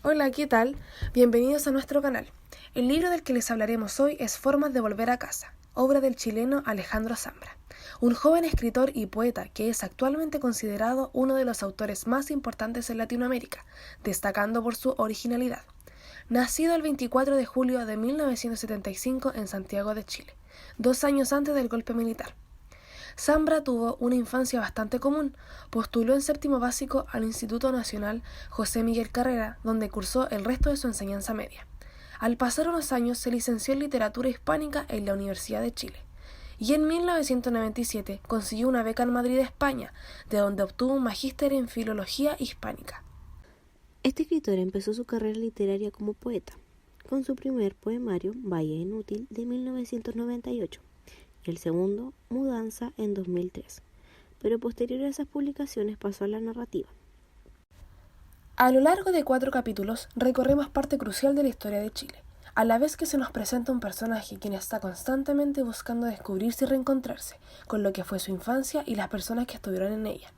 Hola, ¿qué tal? Bienvenidos a nuestro canal. El libro del que les hablaremos hoy es Formas de volver a casa, obra del chileno Alejandro Zambra, un joven escritor y poeta que es actualmente considerado uno de los autores más importantes en Latinoamérica, destacando por su originalidad. Nacido el 24 de julio de 1975 en Santiago de Chile, 2 años antes del golpe militar. Zambra tuvo una infancia bastante común. Postuló en séptimo básico al Instituto Nacional José Miguel Carrera, donde cursó el resto de su enseñanza media. Al pasar unos años se licenció en literatura hispánica en la Universidad de Chile. Y en 1997 consiguió una beca en Madrid, España, de donde obtuvo un magíster en filología hispánica. Este escritor empezó su carrera literaria como poeta, con su primer poemario, Valle Inútil, de 1998, y el segundo, Mudanza, en 2003, pero posterior a esas publicaciones pasó a la narrativa. A lo largo de 4 capítulos recorremos parte crucial de la historia de Chile, a la vez que se nos presenta un personaje quien está constantemente buscando descubrirse y reencontrarse con lo que fue su infancia y las personas que estuvieron en ella.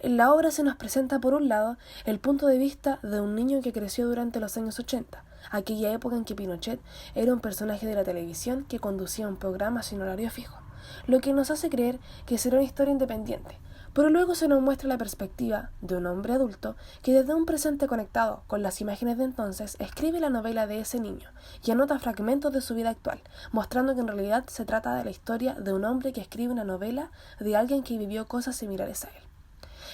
En la obra se nos presenta por un lado el punto de vista de un niño que creció durante los años 80, aquella época en que Pinochet era un personaje de la televisión que conducía un programa sin horario fijo, lo que nos hace creer que será una historia independiente, pero luego se nos muestra la perspectiva de un hombre adulto que desde un presente conectado con las imágenes de entonces escribe la novela de ese niño y anota fragmentos de su vida actual, mostrando que en realidad se trata de la historia de un hombre que escribe una novela de alguien que vivió cosas similares a él.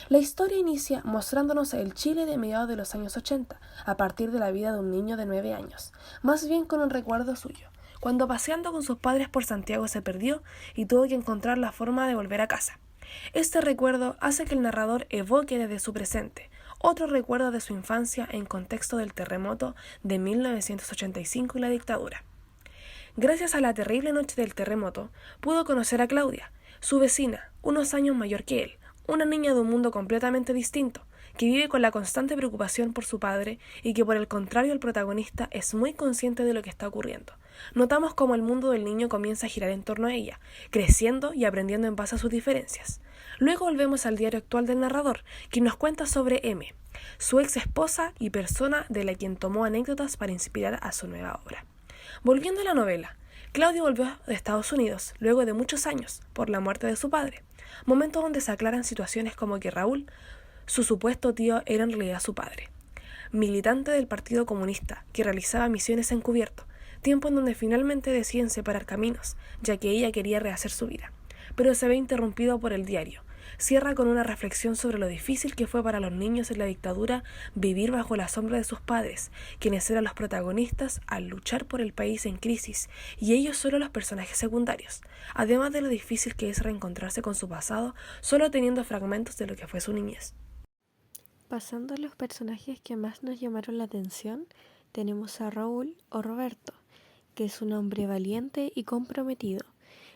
La historia inicia mostrándonos el Chile de mediados de los años 80, a partir de la vida de un niño de 9 años, más bien con un recuerdo suyo, cuando paseando con sus padres por Santiago se perdió y tuvo que encontrar la forma de volver a casa. Este recuerdo hace que el narrador evoque desde su presente otro recuerdo de su infancia en contexto del terremoto de 1985 y la dictadura. Gracias a la terrible noche del terremoto, pudo conocer a Claudia, su vecina, unos años mayor que él, una niña de un mundo completamente distinto, que vive con la constante preocupación por su padre y que por el contrario el protagonista es muy consciente de lo que está ocurriendo. Notamos cómo el mundo del niño comienza a girar en torno a ella, creciendo y aprendiendo en base a sus diferencias. Luego volvemos al diario actual del narrador, quien nos cuenta sobre M, su ex esposa y persona de la quien tomó anécdotas para inspirar a su nueva obra. Volviendo a la novela, Claudio volvió de Estados Unidos luego de muchos años por la muerte de su padre, momento donde se aclaran situaciones como que Raúl, su supuesto tío, era en realidad su padre. Militante del Partido Comunista que realizaba misiones encubierto, tiempo en donde finalmente deciden separar caminos, ya que ella quería rehacer su vida, pero se ve interrumpido por el diario. Cierra con una reflexión sobre lo difícil que fue para los niños en la dictadura vivir bajo la sombra de sus padres, quienes eran los protagonistas al luchar por el país en crisis, y ellos solo los personajes secundarios, además de lo difícil que es reencontrarse con su pasado, solo teniendo fragmentos de lo que fue su niñez. Pasando a los personajes que más nos llamaron la atención, tenemos a Raúl o Roberto, que es un hombre valiente y comprometido,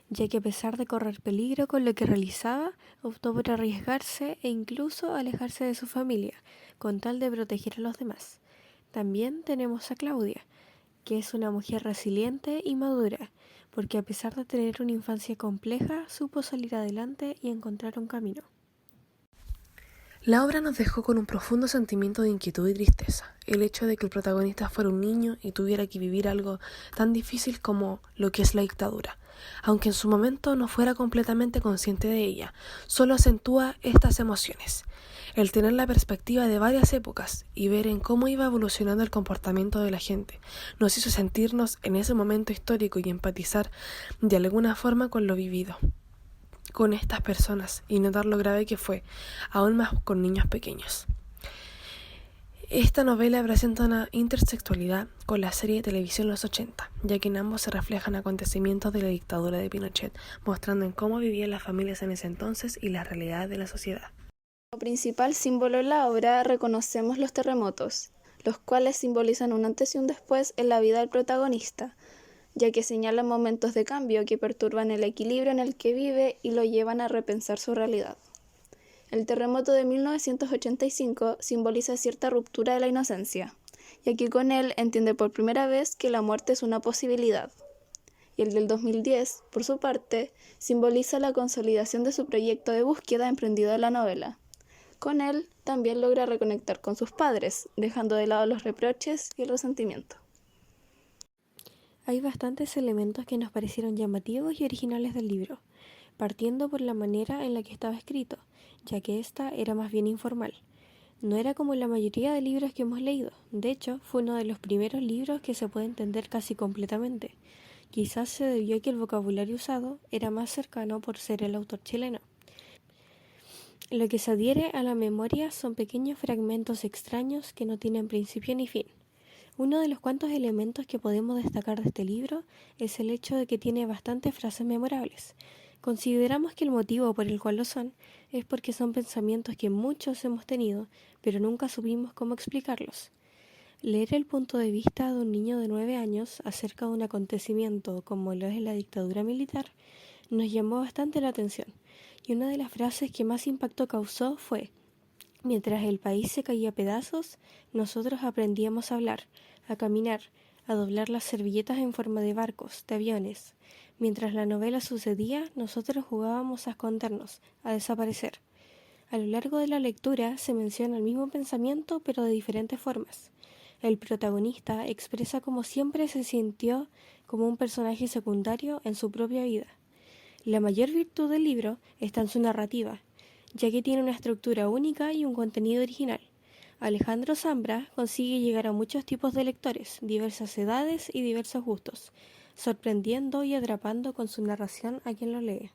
ya que a pesar de correr peligro con lo que realizaba, optó por arriesgarse e incluso alejarse de su familia, con tal de proteger a los demás. También tenemos a Claudia, que es una mujer resiliente y madura, porque a pesar de tener una infancia compleja, supo salir adelante y encontrar un camino. La obra nos dejó con un profundo sentimiento de inquietud y tristeza. El hecho de que el protagonista fuera un niño y tuviera que vivir algo tan difícil como lo que es la dictadura. Aunque en su momento no fuera completamente consciente de ella, solo acentúa estas emociones. El tener la perspectiva de varias épocas y ver en cómo iba evolucionando el comportamiento de la gente nos hizo sentirnos en ese momento histórico y empatizar de alguna forma con lo vivido con estas personas y notar lo grave que fue, aún más con niños pequeños. Esta novela presenta una intersexualidad con la serie de televisión Los 80, ya que en ambos se reflejan acontecimientos de la dictadura de Pinochet, mostrando en cómo vivían las familias en ese entonces y las realidades de la sociedad. Como principal símbolo en la obra reconocemos los terremotos, los cuales simbolizan un antes y un después en la vida del protagonista, ya que señalan momentos de cambio que perturban el equilibrio en el que vive y lo llevan a repensar su realidad. El terremoto de 1985 simboliza cierta ruptura de la inocencia, ya que con él entiende por primera vez que la muerte es una posibilidad. Y el del 2010, por su parte, simboliza la consolidación de su proyecto de búsqueda emprendido en la novela. Con él también logra reconectar con sus padres, dejando de lado los reproches y el resentimiento. Hay bastantes elementos que nos parecieron llamativos y originales del libro, partiendo por la manera en la que estaba escrito, ya que ésta era más bien informal. No era como la mayoría de libros que hemos leído, de hecho, fue uno de los primeros libros que se puede entender casi completamente. Quizás se debió a que el vocabulario usado era más cercano por ser el autor chileno. Lo que se adhiere a la memoria son pequeños fragmentos extraños que no tienen principio ni fin. Uno de los cuantos elementos que podemos destacar de este libro es el hecho de que tiene bastantes frases memorables. Consideramos que el motivo por el cual lo son es porque son pensamientos que muchos hemos tenido, pero nunca supimos cómo explicarlos. Leer el punto de vista de un niño de 9 años acerca de un acontecimiento como lo es la dictadura militar nos llamó bastante la atención, y una de las frases que más impacto causó fue: mientras el país se caía a pedazos, nosotros aprendíamos a hablar, a caminar, a doblar las servilletas en forma de barcos, de aviones. Mientras la novela sucedía, nosotros jugábamos a escondernos, a desaparecer. A lo largo de la lectura se menciona el mismo pensamiento, pero de diferentes formas. El protagonista expresa cómo siempre se sintió como un personaje secundario en su propia vida. La mayor virtud del libro está en su narrativa, ya que tiene una estructura única y un contenido original. Alejandro Zambra consigue llegar a muchos tipos de lectores, diversas edades y diversos gustos, sorprendiendo y atrapando con su narración a quien lo lee.